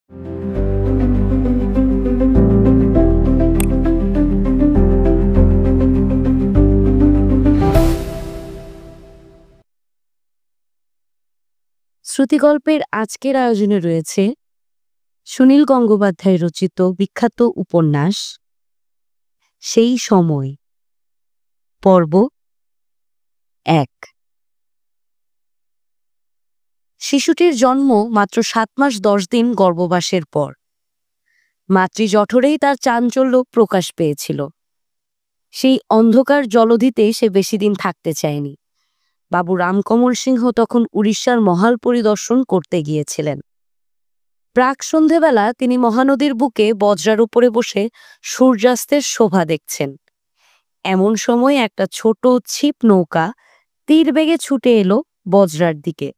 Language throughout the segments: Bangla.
শ্রুতিগল্পের আজকের আয়োজনে রয়েছে সুনীল গঙ্গোপাধ্যায় রচিত বিখ্যাত উপন্যাস সেই সময়, পর্ব ১। শিশুটির জন্ম মাত্র ৭ মাস ১০ দিন গর্ভবাসের পর। মাতৃজঠরেই তার চাঞ্চল্য প্রকাশ পেয়েছিল। সেই অন্ধকার জলধিতে সে বেশি দিন থাকতে চায়নি। বাবু রামকমল সিংহ তখন উড়িষ্যার মহাল পরিদর্শন করতে গিয়েছিলেন। প্রাক সন্ধেবেলা তিনি মহানদীর বুকে বজ্রার উপরে বসে সূর্যাস্তের শোভা দেখছেন। এমন সময় একটা ছোট ছিপ নৌকা তীর বেগে ছুটে এলো বজ্রার দিকে।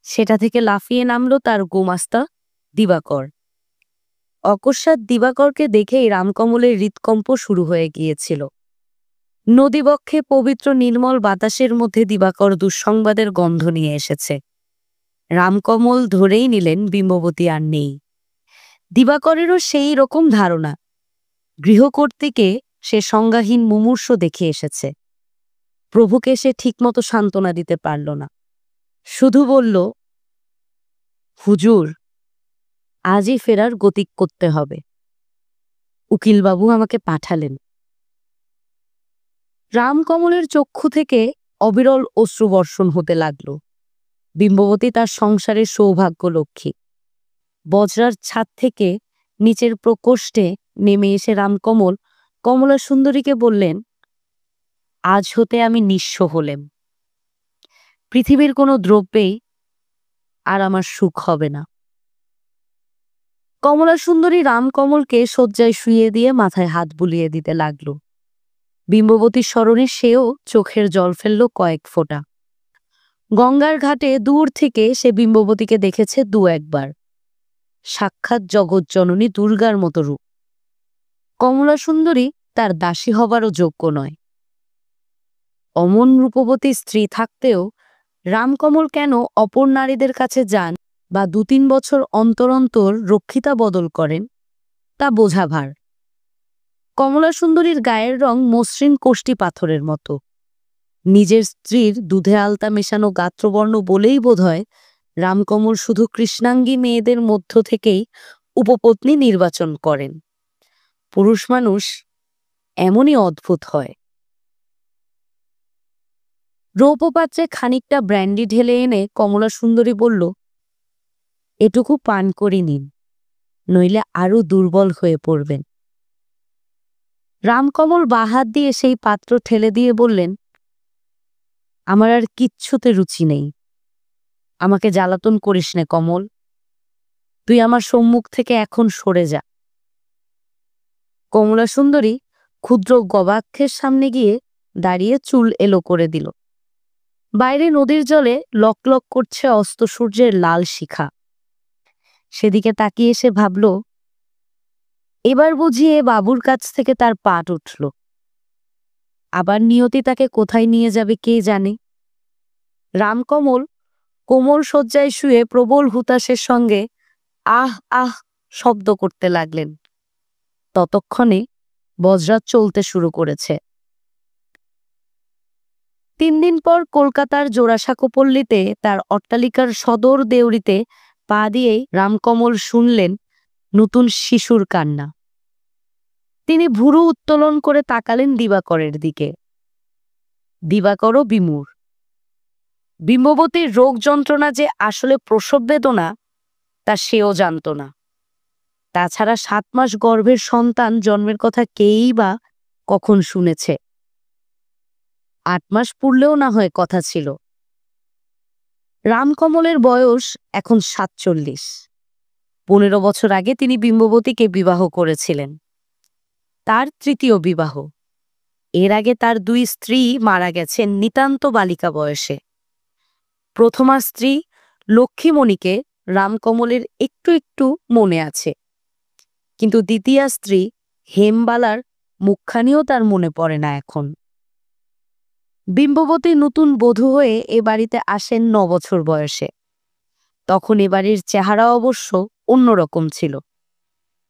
সেটা থেকে লাফিয়ে নামলো তার গোমাস্তা দিবাকর। অকস্মাৎ দিবাকরকে দেখেই রামকমলের হৃৎকম্প শুরু হয়ে গিয়েছিল। নদীবক্ষে পবিত্র নির্মল বাতাসের মধ্যে দিবাকর দুঃসংবাদের গন্ধ নিয়ে এসেছে। রামকমল ধরেই নিলেন বিম্ববতী আর নেই। দিবাকরেরও সেই রকম ধারণা। গৃহকর্ত্রীকে সে সংজ্ঞাহীন মুমূর্ষ দেখে এসেছে। প্রভুকে সে ঠিকমতো সান্ত্বনা দিতে পারল না। শুধু বলল, হুজুর, আজই ফেরার গতিক করতে হবে। উকিলবাবু আমাকে পাঠালেন। রামকমলের চক্ষু থেকে অবিরল অশ্রুবর্ষণ হতে লাগল। বিম্ববতী তার সংসারের সৌভাগ্য লক্ষ্মী। বজ্রার ছাদ থেকে নিচের প্রকোষ্ঠে নেমে এসে রামকমল কমলা সুন্দরীকে বললেন, আজ হতে আমি নিঃস্ব হলেম। পৃথিবীর কোনো দ্রব্যেই আর আমার সুখ হবে না। কমলা সুন্দরী রামকমলকে শয্যায় শুইয়ে দিয়ে মাথায় হাত বুলিয়ে দিতে লাগল। বিম্ববতীর স্মরণে সেও চোখের জল ফেলল কয়েক ফোঁটা। গঙ্গার ঘাটে দূর থেকে সে বিম্ববতীকে দেখেছে ২-১ বার। সাক্ষাৎ জগৎজননী দুর্গার মতো রূপ। কমলা সুন্দরী তার দাসী হবারও যোগ্য নয়। অমন রূপবতী স্ত্রী থাকতেও রামকমল কেন অপর নারীদের কাছে যান বা ২-৩ বছর অন্তর অন্তর রক্ষিতা বদল করেন, তা বোঝা ভার। কমলা সুন্দরীর গায়ের রং মসৃণ কোষ্টি পাথরের মতো। নিজের স্ত্রীর দুধে আলতা মেশানো গাত্রবর্ণ বলেই বোধহয় রামকমল শুধু কৃষ্ণাঙ্গী মেয়েদের মধ্য থেকেই উপপত্নী নির্বাচন করেন। পুরুষ মানুষ এমনই অদ্ভুত হয়। রৌপ্যপাত্রে খানিকটা ব্র্যান্ডি ঢেলে এনে কমলা সুন্দরী বলল, এটুকু পান করে নিন, নইলে আরো দুর্বল হয়ে পড়বেন। রামকমল বাহাত দিয়ে সেই পাত্র ঠেলে দিয়ে বললেন, আমার আর কিচ্ছুতে রুচি নেই। আমাকে জ্বালাতন করিস নে কমল, তুই আমার সম্মুখ থেকে এখন সরে যা। কমলা সুন্দরী ক্ষুদ্র গবাক্ষের সামনে গিয়ে দাঁড়িয়ে চুল এলো করে দিল। বাইরে নদীর জলে লকলক করছে অস্ত সূর্যের লাল শিখা। সেদিকে তাকিয়ে সে ভাবল, এবার বুঝিয়ে বাবুর কাছ থেকে তার পাট উঠল। আবার নিয়তি তাকে কোথায় নিয়ে যাবে কে জানে। রামকমল কোমল শয্যায় শুয়ে প্রবল হুতাশের সঙ্গে আহ আহ শব্দ করতে লাগলেন। ততক্ষণে বজ্রাত চলতে শুরু করেছে। ৩ দিন পর কলকাতার জোড়াসাঁকোপল্লীতে তার অট্টালিকার সদর দেউড়িতে পা দিয়েই রামকমল শুনলেন নতুন শিশুর কান্না। তিনি ভুরু উত্তোলন করে তাকালেন দিবাকরের দিকে। দিবাকরও বিমূঢ়। বিম্ববতীর রোগ যন্ত্রণা যে আসলে প্রসব বেদনা তা সেও জানত না। তাছাড়া ৭ মাস গর্ভের সন্তান জন্মের কথা কেই বা কখন শুনেছে। ৮ মাস পুরলেও না হয় কথা ছিল। রামকমলের বয়স এখন ৪৭। ১৫ বছর আগে তিনি বিম্ববতীকে বিবাহ করেছিলেন। তার তৃতীয় বিবাহ। এর আগে তার ২ স্ত্রী মারা গেছেন নিতান্ত বালিকা বয়সে। প্রথমা স্ত্রী লক্ষ্মীমণিকে রামকমলের একটু একটু মনে আছে, কিন্তু দ্বিতীয়া স্ত্রী হেমবালার মুখখানিও তার মনে পড়ে না এখন। বিম্ববতী নতুন বধূ হয়ে এ বাড়িতে আসেন ৯ বছর বয়সে। তখন এ বাড়ির চেহারা অবশ্য অন্যরকম ছিল।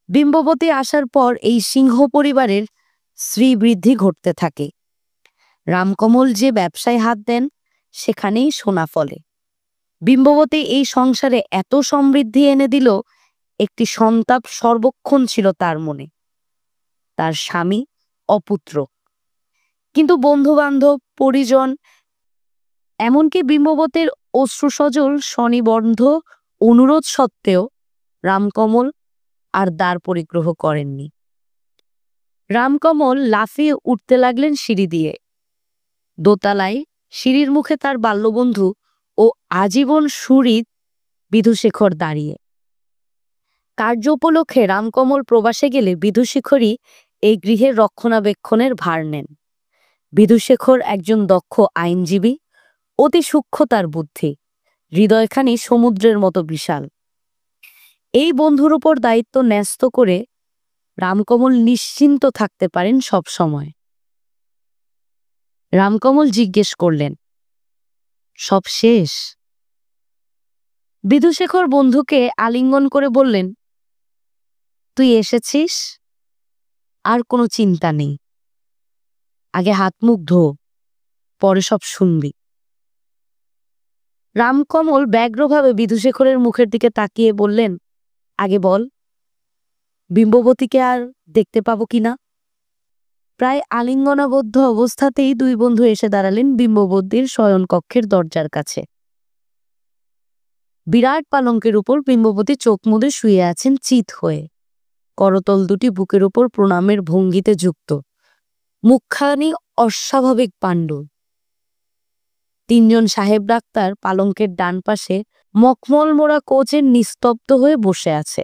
বিম্ববতী আসার পর এই সিংহ পরিবারের শ্রীবৃদ্ধি ঘটতে থাকে। রামকমল যে ব্যবসায় হাত দেন সেখানেই সোনা ফলে। বিম্ববতী এই সংসারে এত সমৃদ্ধি এনে দিল, একটি সন্তাপ সর্বক্ষণ ছিল তার মনে, তার স্বামী অপুত্র। কিন্তু বন্ধুবান্ধব, পরিজন, এমনকি বিম্ববতীর অশ্রুসজল স্বনিবন্ধ অনুরোধ সত্ত্বেও রামকমল আর দ্বার পরিগ্রহ করেননি। রামকমল লাফিয়ে উঠতে লাগলেন সিঁড়ি দিয়ে। দোতলায় সিঁড়ির মুখে তার বাল্যবন্ধু ও আজীবন সুহৃদ বিধুশেখর দাঁড়িয়ে। কার্য উপলক্ষে রামকমল প্রবাসে গেলে বিধুশেখরই এই গৃহের রক্ষণাবেক্ষণের ভার নেন। বিধুশেখর একজন দক্ষ আইনজীবী, অতি সূক্ষ্ম তার বুদ্ধি, হৃদয়খানি সমুদ্রের মতো বিশাল। এই বন্ধুর উপর দায়িত্ব ন্যস্ত করে রামকমল নিশ্চিন্ত থাকতে পারেন সব সময়। রামকমল জিজ্ঞেস করলেন, সব শেষ? বিধুশেখর বন্ধুকে আলিঙ্গন করে বললেন, তুই এসেছিস, আর কোনো চিন্তা নেই। আগে হাত মুখ ধো, পরে সব শুনবি। রামকমল ব্যগ্রভাবে বিধুশেখরের মুখের দিকে তাকিয়ে বললেন, আগে বল, বিম্ববতীকে আর দেখতে পাবো কিনা? প্রায় আলিঙ্গনাবদ্ধ অবস্থাতেই দুই বন্ধু এসে দাঁড়ালেন বিম্ববতীর শয়নকক্ষের দরজার কাছে। বিরাট পালঙ্কের উপর বিম্ববতী চোখ মুদে শুয়ে আছেন চিত হয়ে, করতল দুটি বুকের উপর প্রণামের ভঙ্গিতে যুক্ত, মুখখানি অস্বাভাবিক পাণ্ডু। তিনজন সাহেব ডাক্তার পালঙ্কের ডান পাশে মখমল মোড়া কোচের নিস্তব্ধ হয়ে বসে আছে।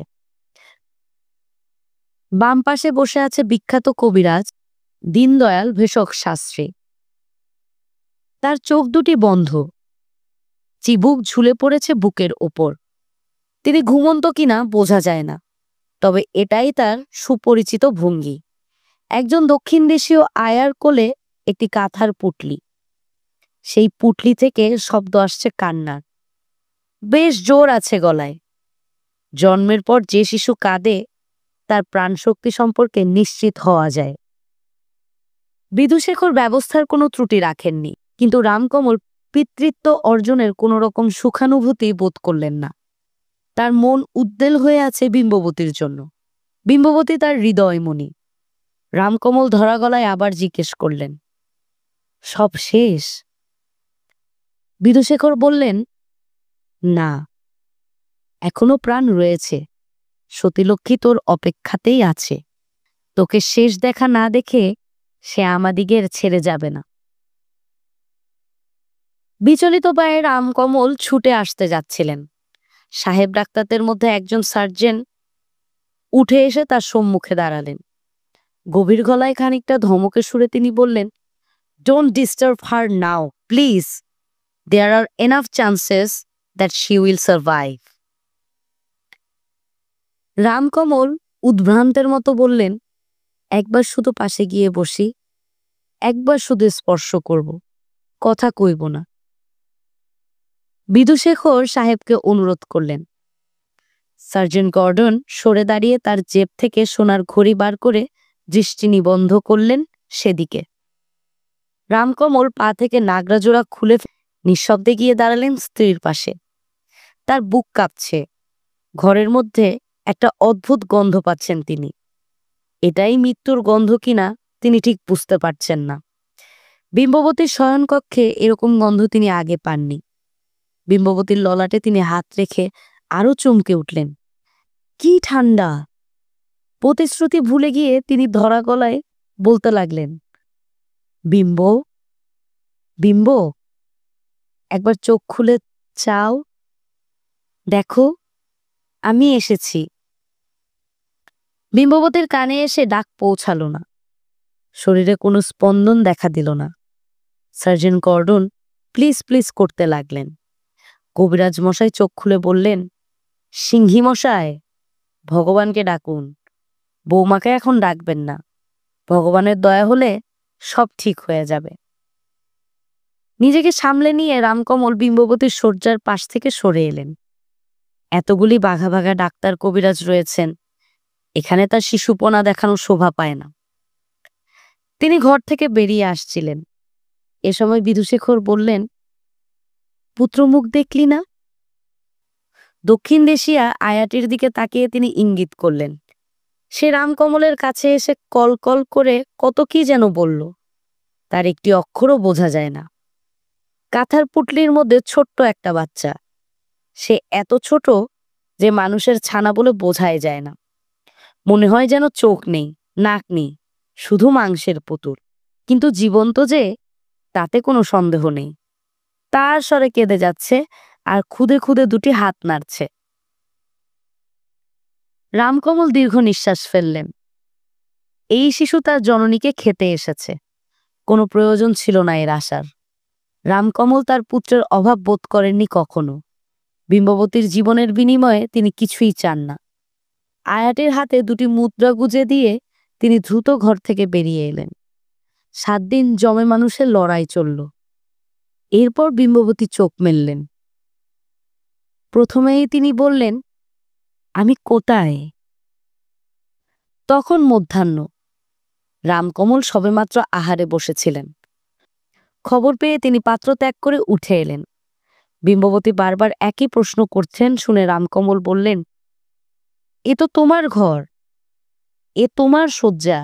বাম পাশে বসে আছে বিখ্যাত কবিরাজ দীনদয়াল ভেষজ শাস্ত্রী। তার চোখ দুটি বন্ধ, চিবুক ঝুলে পড়েছে বুকের ওপর। তিনি ঘুমন্ত কিনা বোঝা যায় না, তবে এটাই তার সুপরিচিত ভঙ্গি। একজন দক্ষিণ দেশীয় আয়ার কোলে একটি কাঁথার পুটলি, সেই পুটলি থেকে শব্দ আসছে কান্নার, বেশ জোর আছে গলায়। জন্মের পর যে শিশু কাঁদে তার প্রাণশক্তি সম্পর্কে নিশ্চিত হওয়া যায়। বিধুশেখর ব্যবস্থার কোনো ত্রুটি রাখেননি, কিন্তু রামকমল পিতৃত্ব অর্জনের কোনো রকম সুখানুভূতি বোধ করলেন না। তার মন উদ্বেল হয়ে আছে বিম্ববতীর জন্য। বিম্ববতী তার হৃদয়মণি। রামকমল ধরা গলায় আবার জিজ্ঞেস করলেন, সব শেষ? বিধুশেখর বললেন, না, এখনো প্রাণ রয়েছে। সতীলক্ষ্মী তোর অপেক্ষাতেই আছে। তোকে শেষ দেখা না দেখে সে আমাদিগের ছেড়ে যাবে না। বিচলিত পায়ে রামকমল ছুটে আসতে যাচ্ছিলেন। সাহেব ডাক্তারদের মধ্যে একজন সার্জন উঠে এসে তার সম্মুখে দাঁড়ালেন। গভীর গলায় খানিকটা ধমকে সুরে তিনি বললেন, don't disturb her now please, there are enough chances that she will survive. Ramkamal উদ্ভ্রান্তের মতো বললেন, একবার শুধু পাশে গিয়ে বসি, একবার শুধু স্পর্শ করব, কথা কইব না। বিধুশেখর সাহেবকে অনুরোধ করলেন। সার্জেন্ট গর্ডন সরে দাঁড়িয়ে তার জেব থেকে সোনার ঘড়ি বার করে দৃষ্টি নিবন্ধ করলেন সেদিকে। রামকমল পা থেকে নাগরাজোড়া খুলে নিঃশব্দে গিয়ে দাঁড়ালেন স্ত্রীর পাশে। তার বুক কাঁপছে। ঘরের মধ্যে একটা অদ্ভুত গন্ধ পাচ্ছেন তিনি। এটাই মৃত্যুর গন্ধ কিনা তিনি ঠিক বুঝতে পারছেন না। বিম্ববতীর শয়নকক্ষে এরকম গন্ধ তিনি আগে পাননি। বিম্ববতীর ললাটে তিনি হাত রেখে আরো চমকে উঠলেন, কি ঠান্ডা! প্রতিশ্রুতি ভুলে গিয়ে তিনি ধরা গলায় বলতে লাগলেন, বিম্ব, বিম্ব, একবার চোখ খুলে চাও, দেখো আমি এসেছি। বিম্ববতীর কানে এসে ডাক পৌঁছালো না, শরীরে কোনো স্পন্দন দেখা দিল না। সার্জেন্ট গর্ডন প্লিজ প্লিজ করতে লাগলেন। কবিরাজ মশাই চোখ খুলে বললেন, সিংহী মশাই, ভগবানকে ডাকুন, বৌমাকে এখন ডাকবেন না। ভগবানের দয়া হলে সব ঠিক হয়ে যাবে। নিজেকে সামলে নিয়ে রামকমল বিম্ববতীর শয্যার পাশ থেকে সরে এলেন। এতগুলি বাঘা বাঘা ডাক্তার কবিরাজ রয়েছেন, এখানে তার শিশুপনা দেখানোর শোভা পায় না। তিনি ঘর থেকে বেরিয়ে আসছিলেন। এ সময় বিধুশেখর বললেন, পুত্রমুখ দেখলি না? দক্ষিণ দেশিয়া আয়াটির দিকে তাকিয়ে তিনি ইঙ্গিত করলেন। সে রামকমলের কাছে এসে কল কল করে কত কি যেন বলল, তার একটি অক্ষরও বোঝা যায় না। কাঁথার পুটলির মধ্যে ছোট্ট একটা বাচ্চা, সে এত ছোট যে মানুষের ছানা বলে বোঝাই যায় না। মনে হয় যেন চোখ নেই, নাক নেই, শুধু মাংসের পুতুল, কিন্তু জীবন্ত যে তাতে কোনো সন্দেহ নেই। তার স্বরে কেঁদে যাচ্ছে আর খুদে খুদে দুটি হাত নাড়ছে। রামকমল দীর্ঘ নিঃশ্বাস ফেললেন। এই শিশু তার জননীকে খেতে এসেছে, কোনো প্রয়োজন ছিল না এর আসার। রামকমল তার পুত্রের অভাব বোধ করেননি কখনো। বিম্ববতীর জীবনের বিনিময়ে তিনি কিছুই চান না। আয়াটের হাতে দুটি মুদ্রা গুজে দিয়ে তিনি দ্রুত ঘর থেকে বেরিয়ে এলেন। 7 দিন জমে মানুষের লড়াই চলল। এরপর বিম্ববতী চোখ মেললেন। প্রথমেই তিনি বললেন, আমি কোথায়? তখন মধ্যাহ্ন। রামকমল সবেমাত্র আহারে বসেছিলেন। খবর পেয়ে তিনি পাত্র ত্যাগ করে উঠে এলেন। বিম্ববতী বারবার একই প্রশ্ন করছেন শুনে রামকমল বললেন, এ তো তোমার ঘর, এ তোমার শয্যা,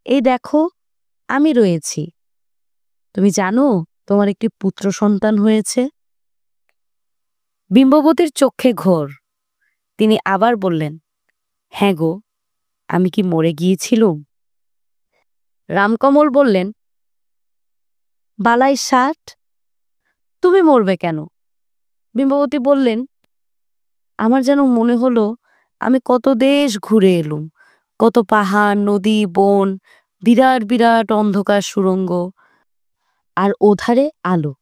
এই দেখো আমি রয়েছি। তুমি জানো তোমার একটি পুত্র সন্তান হয়েছে? বিম্ববতীর চক্ষে ঘোর। তিনি আবার বললেন, হ্যাঁ গো, আমি কি মরে গিয়েছিলুম? রামকমল বললেন, বালাই 60, তুমি মরবে কেন? বিম্ববতী বললেন, আমার যেন মনে হলো আমি কত দেশ ঘুরে এলুম, কত পাহাড়, নদী, বন, বিরাট বিরাট অন্ধকার সুড়ঙ্গ, আর ওধারে আলো।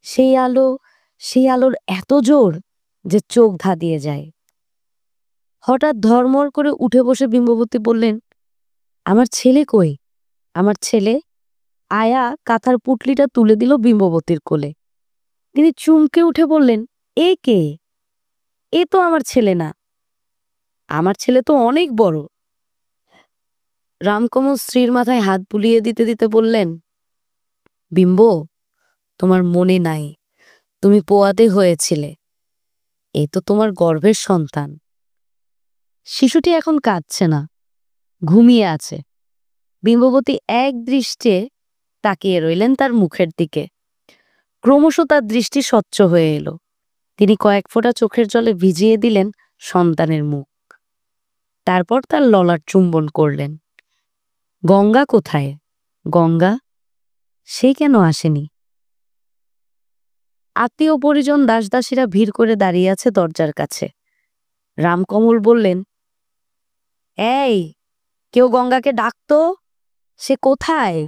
সেই আলোর এত জোর যে চোখ ধাঁধিয়ে যায়। হঠাৎ ধর্মর করে উঠে বসে বিম্ববতী বললেন, আমার ছেলে কই? আমার ছেলে? আয়া কাঁথার পুটলিটা তুলে দিল বিম্ববতীর কোলে। তিনি চমকে উঠে বললেন, এ কে? এ তো আমার ছেলে না, আমার ছেলে তো অনেক বড়। রামকমল স্ত্রীর মাথায় হাত বুলিয়ে দিতে দিতে বললেন, বিম্ব, তোমার মনে নাই, তুমি পোয়াতে হয়েছিলে, এ তো তোমার গর্ভের সন্তান। শিশুটি এখন কাঁদছে না, ঘুমিয়ে আছে। বিম্ববতী এক দৃষ্টে তাকিয়ে রইলেন তার মুখের দিকে। ক্রমশ তার দৃষ্টি স্বচ্ছ হয়ে এলো। তিনি কয়েক ফোঁটা চোখের জলে ভিজিয়ে দিলেন সন্তানের মুখ। তারপর তার ললাট চুম্বন করলেন। গঙ্গা কোথায়? গঙ্গা? সে কেন আসেনি? আত্মীয় পরিজন দাসদাসীরা ভিড় করে দাঁড়িয়ে আছে দরজার কাছে। রামকমল বললেন, এই, কেউ গঙ্গাকে ডাকতো, সে কোথায়?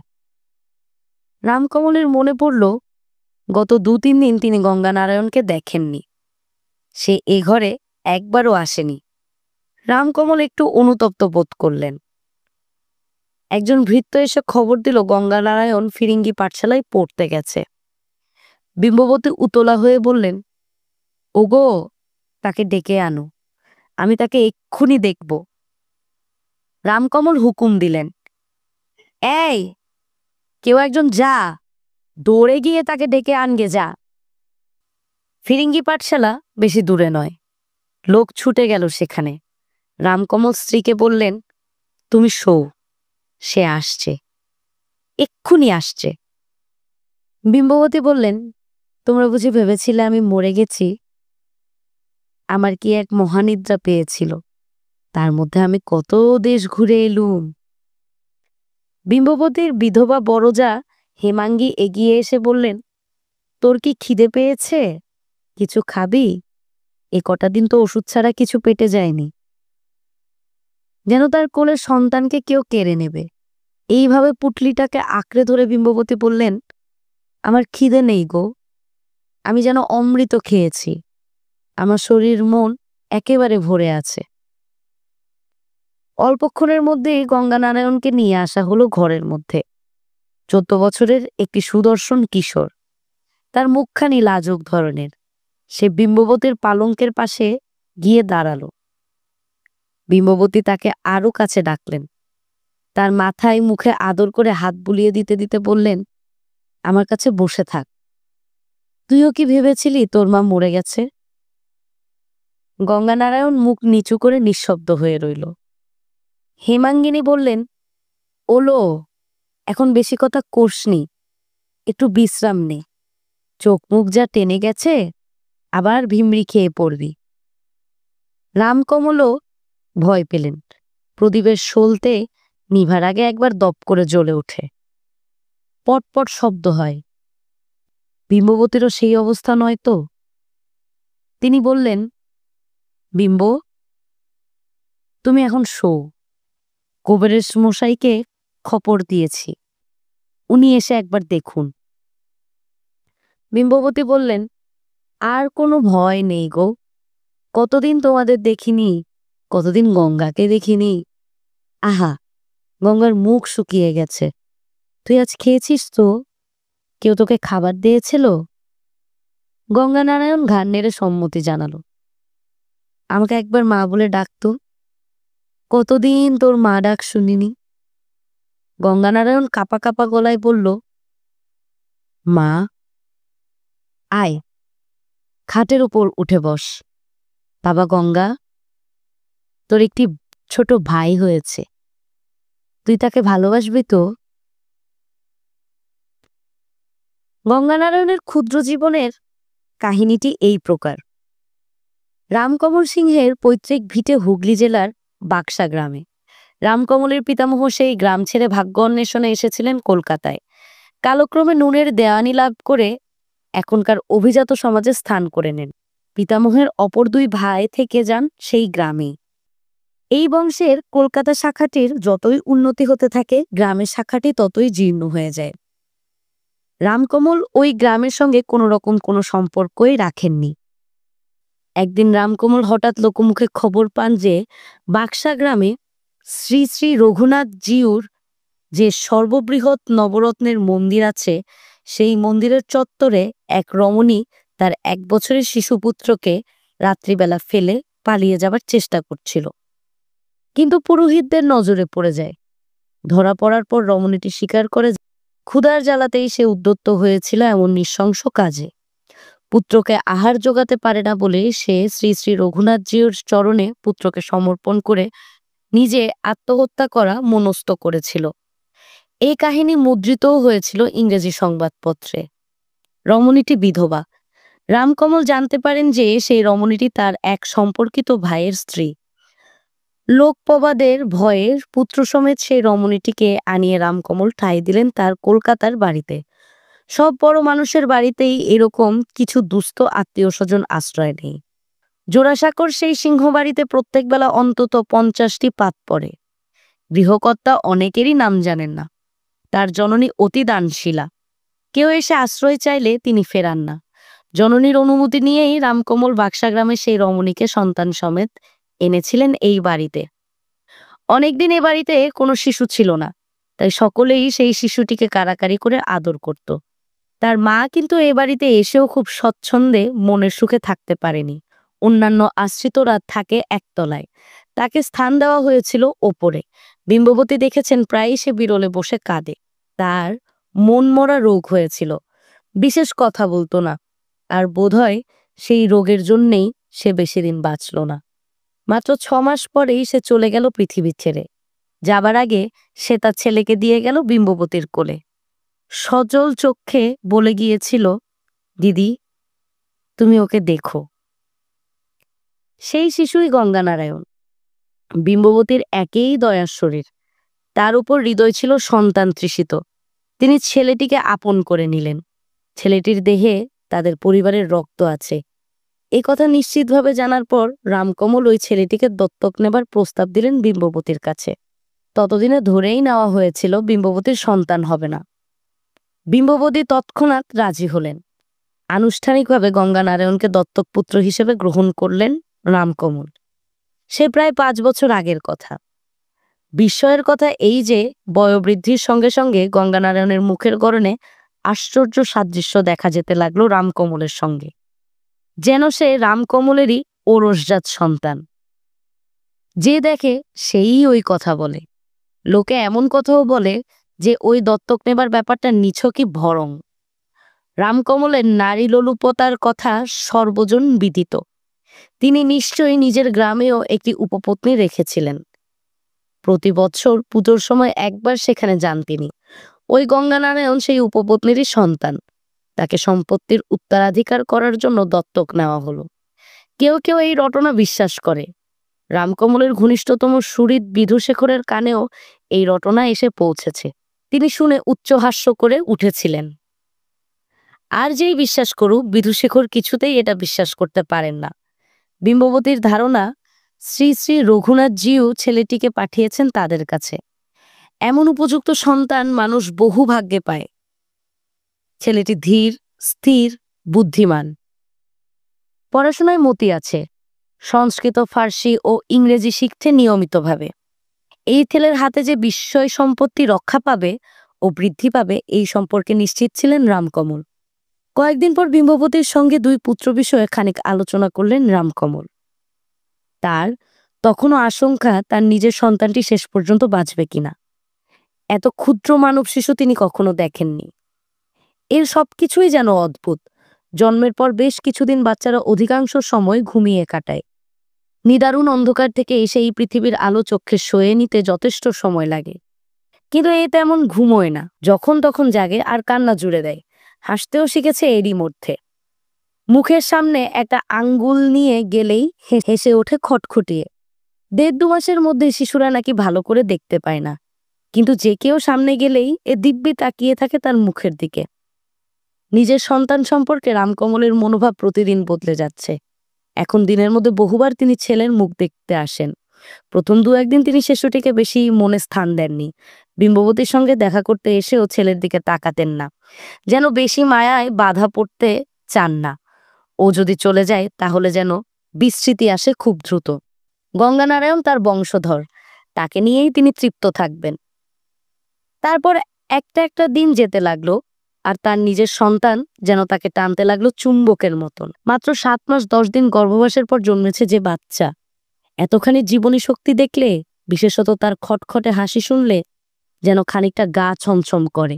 রামকমলের মনে পড়ল গত 2-3 দিন তিনি গঙ্গানারায়ণকে দেখেননি। সে এ ঘরে একবারও আসেনি। রামকমল একটু অনুতপ্ত বোধ করলেন। একজন ভৃত্য এসে খবর দিল গঙ্গানারায়ণ ফিরিঙ্গি পাঠশালায় পড়তে গেছে। বিম্ববতী উতলা হয়ে বললেন, ওগো, তাকে ডেকে আনো, আমি তাকে এক্ষুনি দেখব। রামকমল হুকুম দিলেন, এই, কেউ একজন যা, দৌড়ে গিয়ে তাকে ডেকে আনগে যা। ফিরিঙ্গি পাঠশালা বেশি দূরে নয়। লোক ছুটে গেল সেখানে। রামকমল স্ত্রীকে বললেন, তুমি শোও, সে আসছে, এক্ষুনি আসছে। বিম্ববতী বললেন, তোমরা বুঝি ভেবেছিলে আমি মরে গেছি? আমার কি এক মহানিদ্রা পেয়েছিল, তার মধ্যে আমি কত দেশ ঘুরে এলুম। বিম্ববতীর বিধবা বড়জা হেমাঙ্গী এগিয়ে এসে বললেন, তোর কি খিদে পেয়েছে? কিছু খাবি? এ কটা দিন তো ওষুধ ছাড়া কিছু পেটে যায়নি। যেন তার কোলের সন্তানকে কেউ কেড়ে নেবে। এইভাবে পুটলিটাকে আঁকড়ে ধরে বিম্ববতী বললেন, আমার খিদে নেই গো, আমি যেন অমৃত খেয়েছি, আমার শরীর মন একেবারে ভরে আছে। অল্পক্ষণের মধ্যেই গঙ্গানারায়ণকে নিয়ে আসা হলো ঘরের মধ্যে। 14 বছরের একটি সুদর্শন কিশোর, তার মুখখানি লাজুক ধরনের। সে বিম্ববতীর পালঙ্কের পাশে গিয়ে দাঁড়ালো। বিম্ববতী তাকে আরো কাছে ডাকলেন। তার মাথায় মুখে আদর করে হাত বুলিয়ে দিতে দিতে বললেন, আমার কাছে বসে থাক। তুইও কি ভেবেছিলি তোর মা মরে গেছে? গঙ্গানারায়ণ মুখ নিচু করে নিঃশব্দ হয়ে রইল। হেমাঙ্গিনী বললেন, ওলো, এখন বেশি কথা কোসনি, একটু বিশ্রাম নে। চোখ মুখ যা টেনে গেছে, আবার ভিমরি খেয়ে পড়বি। রামকমলও ভয় পেলেন। প্রদীপের সলতে নিভার আগে একবার দপ করে জ্বলে ওঠে। পটপট শব্দ হয়। বিম্ববতীরও সেই অবস্থা নয় তো? তিনি বললেন, বিম্ব, তুমি এখন শো। কুবেরের মশাইকে খবর দিয়েছি, উনি এসে একবার দেখুন। বিম্ববতী বললেন, আর কোনো ভয় নেই গো। কতদিন তোমাদের দেখিনি, কতদিন গঙ্গাকে দেখিনি। আহা, গঙ্গার মুখ শুকিয়ে গেছে। তুই আজ খেয়েছিস তো? কেউ তোকে খাবার দিয়েছিল? গঙ্গানারায়ণ ঘাড় নেড়ে সম্মতি জানালো। আমাকে একবার মা বলে ডাকতো। কতদিন তোর মা ডাক শুনিনি। গঙ্গানারায়ণ কাপা কাপা গলায় বলল, মা, আয়, খাটের উপর উঠে বস। বাবা গঙ্গা, তোর একটি ছোট ভাই হয়েছে, তুই তাকে ভালোবাসবি তো? গঙ্গানারায়ণের ক্ষুদ্র জীবনের কাহিনীটি এই প্রকার। রামকমল সিংহের পৈতৃক ভিটে হুগলি জেলার বাক্সা গ্রামে। রামকমলের পিতামহ সেই গ্রাম ছেড়ে ভাগ্য অন্বেষণে এসেছিলেন কলকাতায়। কালক্রমে নুনের দেওয়ানি লাভ করে এখনকার অভিজাত সমাজে স্থান করে নেন। পিতামহের অপর দুই ভাই থেকে যান সেই গ্রামেই। এই বংশের কলকাতা শাখাটির যতই উন্নতি হতে থাকে, গ্রামের শাখাটি ততই জীর্ণ হয়ে যায়। রামকমল ওই গ্রামের সঙ্গে কোনো রকম কোনো সম্পর্কই রাখেননি। একদিন রামকমল হঠাৎ লোকমুখে খবর পান যে বাক্সা গ্রামে শ্রী শ্রী রঘুনাথ জিউর যে সর্ববৃহৎ নবরত্নের মন্দির আছে, সেই মন্দিরের চত্বরে এক রমণী তার 1 বছরের শিশুপুত্রকে রাত্রিবেলা ফেলে পালিয়ে যাবার চেষ্টা করছিল। কিন্তু পুরোহিতদের নজরে পড়ে যায়। ধরা পড়ার পর রমণীটি স্বীকার করে ক্ষুধার জ্বালাতেই সে উদ্যত হয়েছিল এমন নৃশংস কাজে। পুত্রকে আহার জোগাতে পারে না বলে সে শ্রী শ্রী রঘুনাথজির চরণে পুত্রকে সমর্পণ করে নিজে আত্মহত্যা করা মনস্থ করেছিল। এই কাহিনী মুদ্রিতও হয়েছিল ইংরেজি সংবাদপত্রে। রমণীটি বিধবা। রামকমল জানতে পারেন যে সেই রমণীটি তার এক সম্পর্কিত ভাইয়ের স্ত্রী। লোকপ্রবাদের ভয়ে পুত্র সমেত সেই রমণীটিকে আনিয়ে রামকমল ঠাঁই দিলেন তার কলকাতার বাড়িতে। সব বড় মানুষের বাড়িতেই এরকম কিছু দুস্থ আত্মীয় স্বজন আশ্রয় নেই। জোড়াসাঁকোর সেই সিংহবাড়িতে প্রত্যেক বেলা অন্তত 50টি পাত পড়ে। গৃহকর্তা অনেকেরই নাম জানেন না। তার জননী অতি দানশীলা। কেউ এসে আশ্রয় চাইলে তিনি ফেরান না। জননীর অনুমতি নিয়েই রামকমল বাক্সা গ্রামে সেই রমণীকে সন্তান সমেত এনেছিলেন এই বাড়িতে। অনেকদিন এ বাড়িতে কোনো শিশু ছিল না, তাই সকলেই সেই শিশুটিকে কাড়াকাড়ি করে আদর করত। তার মা কিন্তু এ বাড়িতে এসেও খুব স্বচ্ছন্দে মনের সুখে থাকতে পারেনি। অন্যান্য আশ্রিতরা থাকে একতলায়, তাকে স্থান দেওয়া হয়েছিল ওপরে। বিম্ববতী দেখেছেন প্রায়ই সে বিরলে বসে কাঁদে। তার মনমরা রোগ হয়েছিল, বিশেষ কথা বলতো না, আর বোধহয় সেই রোগের জন্যেই সে বেশি দিন বাঁচল না। মাত্র 6 মাস পরেই সে চলে গেল পৃথিবী ছেড়ে। যাবার আগে সে তার ছেলেকে দিয়ে গেল বিম্ববতীর কোলে। সজল চোখে বলে গিয়েছিল, দিদি, তুমি ওকে দেখো। সেই শিশুই গঙ্গানারায়ণ। বিম্ববতীর একেই দয়ার শরীর, তার উপর হৃদয় ছিল সন্তান তৃষিত। তিনি ছেলেটিকে আপন করে নিলেন। ছেলেটির দেহে তাদের পরিবারের রক্ত আছে। এই কথা নিশ্চিতভাবে জানার পর রামকমল ওই ছেলেটিকে দত্তক নেবার প্রস্তাব দিলেন বিম্ববতীর কাছে। ততদিনে ধরেই নেওয়া হয়েছিল বিম্ববতীর সন্তান হবে না। বিম্ববতী তৎক্ষণাৎ রাজি হলেন। আনুষ্ঠানিকভাবে গঙ্গানারায়ণকে দত্তক পুত্র হিসেবে গ্রহণ করলেন রামকমল। সে প্রায় 5 বছর আগের কথা। বিস্ময়ের কথা এই যে বয়োবৃদ্ধির সঙ্গে সঙ্গে গঙ্গানারায়ণের মুখের গড়নে আশ্চর্য সাদৃশ্য দেখা যেতে লাগলো রামকমলের সঙ্গে। যেন সে রামকমলেরই ওরসজাত সন্তান। যে দেখে সেই ওই কথা বলে। লোকে এমন কথাও বলে যে ওই দত্তক নেবার ব্যাপারটা নিছকই ভরং। রামকমলের নারী লোলুপতার কথা সর্বজন বিদিত। তিনি নিশ্চয়ই নিজের গ্রামেও একটি উপপত্নী রেখেছিলেন। প্রতি বৎসর পুজোর সময় একবার সেখানে যান তিনি। ওই গঙ্গানারায়ণ সেই উপপত্নীরই সন্তান। তাকে সম্পত্তির উত্তরাধিকার করার জন্য দত্তক নেওয়া হলো। কেউ কেউ এই রটনা বিশ্বাস করে। রামকমলের ঘনিষ্ঠতম সুহৃদ বিধুশেখরের কানেও এই রটনা এসে পৌঁছেছে। তিনি শুনে উচ্চহাস্য করে উঠেছিলেন। আর যেই বিশ্বাস করুক, বিধুশেখর কিছুতেই এটা বিশ্বাস করতে পারেন না। বিম্ববতীর ধারণা শ্রী শ্রী রঘুনাথজিও ছেলেটিকে পাঠিয়েছেন তাদের কাছে। এমন উপযুক্ত সন্তান মানুষ বহু ভাগ্যে পায়। ছেলেটি ধীর, স্থির, বুদ্ধিমান, পড়াশোনায় মতি আছে, সংস্কৃত, ফার্সি ও ইংরেজি শিখছে নিয়মিতভাবে। এই ছেলের হাতে যে বিস্ময় সম্পত্তি রক্ষা পাবে ও বৃদ্ধি পাবে, এই সম্পর্কে নিশ্চিত ছিলেন রামকমল। কয়েকদিন পর বিম্ববতীর সঙ্গে দুই পুত্র বিষয়ে খানিক আলোচনা করলেন রামকমল। তার তখনও আশঙ্কা তার নিজের সন্তানটি শেষ পর্যন্ত বাঁচবে কিনা। এত ক্ষুদ্র মানব শিশু তিনি কখনো দেখেননি। এর সবকিছুই যেন অদ্ভুত। জন্মের পর বেশ কিছুদিন বাচ্চারা অধিকাংশ সময় ঘুমিয়ে কাটায়। নিদারুণ অন্ধকার থেকে এসে এই পৃথিবীর আলো চোখে সয়ে নিতে যথেষ্ট সময় লাগে। কিন্তু এ তেমন ঘুমোয় না, যখন তখন জাগে আর কান্না জুড়ে দেয়। হাসতেও শিখেছে এরই মধ্যে। মুখের সামনে একটা আঙ্গুল নিয়ে গেলেই হেসে ওঠে খটখটিয়ে। ১.৫-২ মাসের মধ্যে শিশুরা নাকি ভালো করে দেখতে পায় না, কিন্তু যে কেউ সামনে গেলেই এ দিব্যি তাকিয়ে থাকে তার মুখের দিকে। নিজের সন্তান সম্পর্কে রামকমলের মনোভাব প্রতিদিন বদলে যাচ্ছে। এখন দিনের মধ্যে বহুবার তিনি ছেলের মুখ দেখতে আসেন। প্রথম ২-১ দিন তিনি শিশুটিকে বেশি মনে স্থান দেননি। বিম্ববতীর সঙ্গে দেখা করতে এসেও ছেলের দিকে তাকাতেন না, যেন বেশি মায়ায় বাধা পড়তে চান না। ও যদি চলে যায় তাহলে যেন বিস্মৃতি আসে খুব দ্রুত। গঙ্গানারায়ণ তার বংশধর, তাকে নিয়েই তিনি তৃপ্ত থাকবেন। তারপর একটা একটা দিন যেতে লাগলো, আর তার নিজের সন্তান যেন তাকে টানতে লাগলো চুম্বকের মতন। মাত্র ৭ মাস ১০ দিন গর্ভবাসের পর জন্মেছে যে বাচ্চা, এতখানি জীবনী শক্তি দেখলে, বিশেষত তার খটখটে হাসি শুনলে যেন খানিকটা গা ছমছম করে।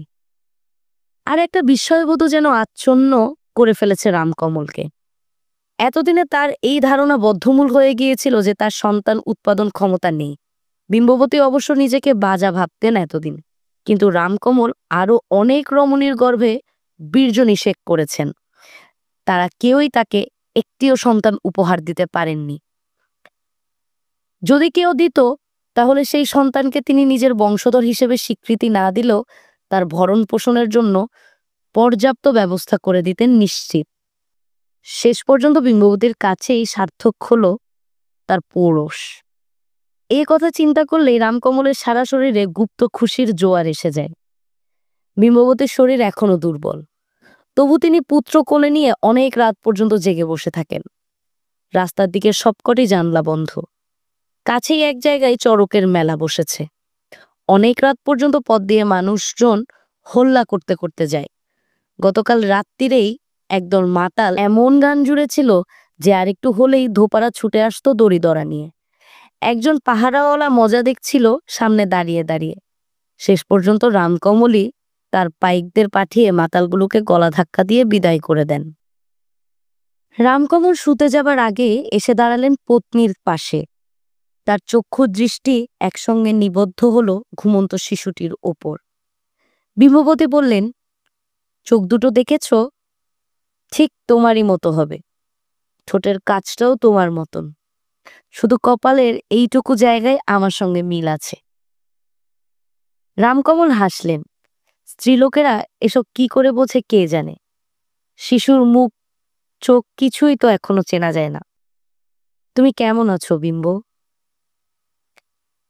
আর একটা বিস্ময়বোধ যেন আচ্ছন্ন করে ফেলেছে রামকমলকে। এতদিনে তার এই ধারণা বদ্ধমূল হয়ে গিয়েছিল যে তার সন্তান উৎপাদন ক্ষমতা নেই। বিম্ববতী অবশ্য নিজেকে বাজা ভাবতেন এতদিন, কিন্তু রামকমল আরো অনেক রমণীর গর্ভে বীর্য নিষেক করেছেন। তারা কেউই তাকে একটিও সন্তান উপহার দিতে পারেননি। যদি কেউ দিত, তাহলে সেই সন্তানকে তিনি নিজের বংশধর হিসেবে স্বীকৃতি না দিলেও তার ভরণ পোষণের জন্য পর্যাপ্ত ব্যবস্থা করে দিতেন নিশ্চিত। শেষ পর্যন্ত বিম্ববতীর কাছেই সার্থক হলো তার পৌরষ। এই কথা চিন্তা করলেই রামকমলের সারা শরীরে গুপ্ত খুশির জোয়ার এসে যায়। বিম্ববতীর শরীর এখনো দুর্বল, তবু তিনি পুত্র কোলে নিয়ে অনেক রাত পর্যন্ত জেগে বসে থাকেন। রাস্তার দিকে সবকটি জানলা বন্ধ। কাছেই এক জায়গায় চড়কের মেলা বসেছে। অনেক রাত পর্যন্ত পথ দিয়ে মানুষজন হল্লা করতে করতে যায়। গতকাল রাত্রিরেই একদল মাতাল এমন গান জুড়েছিল যে আরেকটু হলেই ধোপারা ছুটে আসতো দড়িদড়া নিয়ে। একজন পাহারাওয়ালা মজা দেখছিল সামনে দাঁড়িয়ে দাঁড়িয়ে। শেষ পর্যন্ত রামকমলই তার পাইকদের পাঠিয়ে মাতালগুলোকে গলা ধাক্কা দিয়ে বিদায় করে দেন। রামকমল শুতে যাবার আগে এসে দাঁড়ালেন পত্নীর পাশে। তার চক্ষু দৃষ্টি একসঙ্গে নিবদ্ধ হলো ঘুমন্ত শিশুটির ওপর। বিম্ববতী বললেন, চোখ দুটো দেখেছ? ঠিক তোমারই মতো হবে। ঠোঁটের কাজটাও তোমার মতন, শুধু কপালের এইটুকু জায়গায় আমার সঙ্গে মিল আছে। রামকমল হাসলেন। স্ত্রীলোকেরা এসব কি করে বোঝে কে জানে। শিশুর মুখ, চোখ কিছুই তো এখনো চেনা যায় না। তুমি কেমন আছো বিম্ব?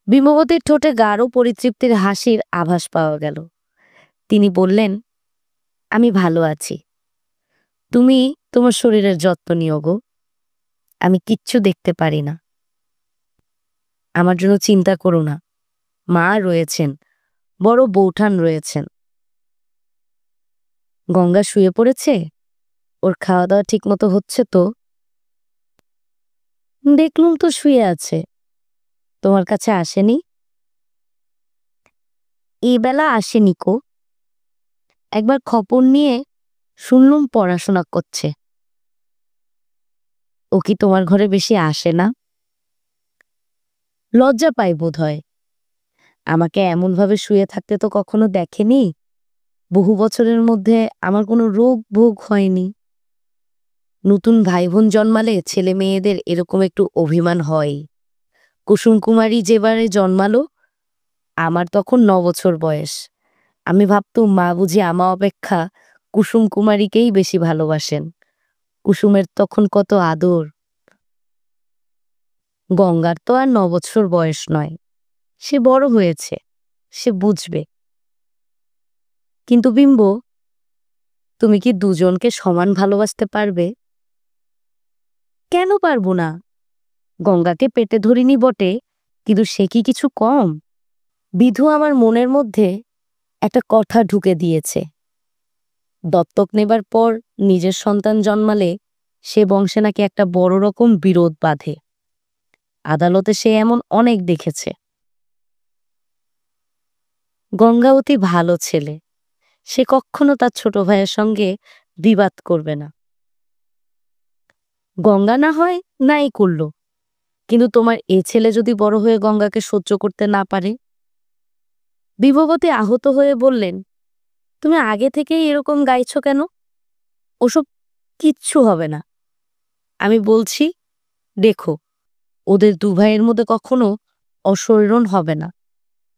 বিম্ববতীর ঠোঁটে গাঢ় পরিতৃপ্তির হাসির আভাস পাওয়া গেল। তিনি বললেন, আমি ভালো আছি। তুমি তোমার শরীরের যত্ন নিও গো। আমি কিচ্ছু দেখতে পারি না। আমার জন্য চিন্তা করো না। মা রয়েছেন, বড় বৌঠান রয়েছেন। গঙ্গা শুয়ে পড়েছে? ওর খাওয়া দাওয়া ঠিক মতো হচ্ছে তো? দেখলুম তো শুয়ে আছে। তোমার কাছে আসেনি? এই বেলা আসেনি কো। একবার খবর নিয়ে শুনলুম পড়াশোনা করছে। ও কি তোমার ঘরে বেশি আসে না? লজ্জা পাই বোধহয়। আমাকে এমনভাবে শুয়ে থাকতে তো কখনো দেখেনি। বহু বছরের মধ্যে আমার কোনো রোগ ভোগ হয়নি। নতুন ভাই বোন জন্মালে ছেলে মেয়েদের এরকম একটু অভিমান হয়। কুসুম কুমারী যেবারে জন্মালো, আমার তখন 9 বছর বয়স। আমি ভাবতুম মা বুঝি আমা অপেক্ষা কুসুম কুমারীকেই বেশি ভালোবাসেন। কুসুমের তখন কত আদর। গঙ্গার তো আর 9 বছর বয়স নয়। সে বড় হয়েছে, সে বুঝবে। কিন্তু বিম্ব, তুমি কি দুজনকে সমান ভালোবাসতে পারবে? কেন পারবো না? গঙ্গাকে পেটে ধরিনি বটে, কিন্তু সে কি কিছু কম? বিধু আমার মনের মধ্যে একটা কথা ঢুকে দিয়েছে। দত্তক নেবার পর নিজের সন্তান জন্মালে সে বংশে নাকি একটা বড় রকম বিরোধ বাধে। আদালতে সে এমন অনেক দেখেছে। গঙ্গা অতি ভালো ছেলে, সে কখনো তার ছোট ভাইয়ের সঙ্গে বিবাদ করবে না। গঙ্গা না হয় নাই করল, কিন্তু তোমার এ ছেলে যদি বড় হয়ে গঙ্গাকে সহ্য করতে না পারে? বিভবতী আহত হয়ে বললেন, তুমি আগে থেকেই এরকম গাইছো কেন? ওসব কিচ্ছু হবে না। আমি বলছি, দেখো, ওদের দু ভাইয়ের মধ্যে কখনো অশৈরণ হবে না।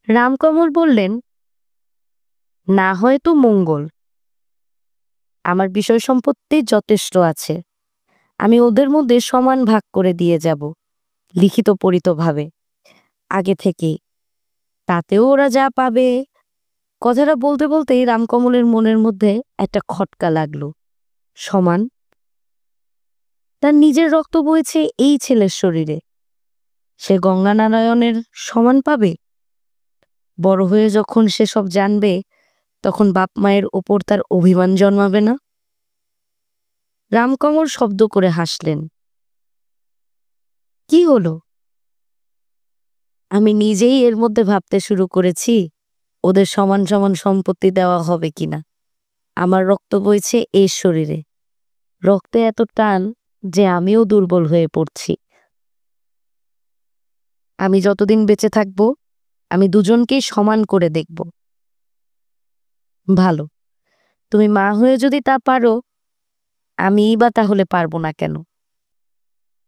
রামকমল বললেন, না হয় তো মঙ্গল। আমার বিষয় সম্পত্তি যথেষ্ট আছে, আমি ওদের মধ্যে সমান ভাগ করে দিয়ে যাব, লিখিত পরিতভাবে, আগে থেকেই। তাতেও ওরা যা পাবে। কথাটা বলতে বলতেই রামকমলের মনের মধ্যে একটা খটকা লাগলো। সমান? তার নিজের রক্ত বইছে এই ছেলের শরীরে, সে গঙ্গানারায়ণের সমান পাবে? বড় হয়ে যখন সে সব জানবে, তখন বাপ মায়ের ওপর তার অভিমান জন্মাবে না? রামকমল শব্দ করে হাসলেন। কি হলো? আমি নিজেই এর মধ্যে ভাবতে শুরু করেছি ওদের সমান সমান সম্পত্তি দেওয়া হবে কিনা। আমার রক্ত বইছে এই শরীরে, রক্তে এত টান যে আমিও দুর্বল হয়ে পড়ছি। আমি যতদিন বেঁচে থাকব, আমি দুজনকেই সমান করে দেখব। ভালো, তুমি মা হয়ে যদি তা পারো, আমিই বা তাহলে পারবো না কেন?